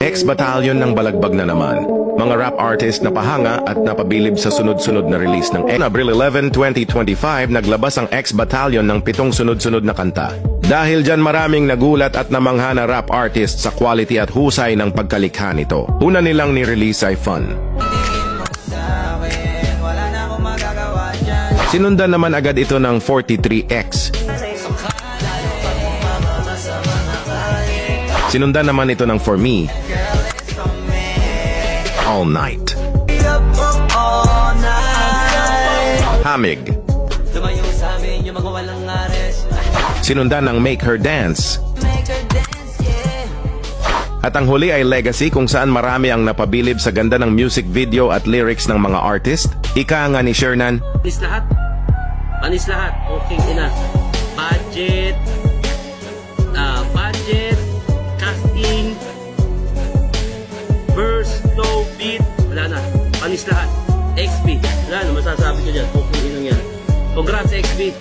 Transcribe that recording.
X-Battalion ng balagbag na naman. Mga rap artist na pahanga at napabilib sa sunod-sunod na release ng Abril 11, 2025, naglabas ang X-Battalion ng 7 sunod-sunod na kanta. Dahil dyan maraming nagulat at namangha na rap artist sa quality at husay ng pagkalikha nito. Una nilang ni-release ay Fun. Sinundan naman agad ito ng 43X. Sinundan naman ito ng For Me, All Night. Hamig. Sinundan ng Make Her Dance. At ang huli ay Legacy, kung saan marami ang napabilib sa ganda ng music video at lyrics ng mga artist. Ika nga ni Shernan. Panis lahat. Panis lahat. Okay, ina. Budget. Budget. Casting. Verse. Flow. Beat. Wala na. Panis lahat. XB. Wala na. Masasabi ko dyan. Okay, inang yan. Congrats, XB.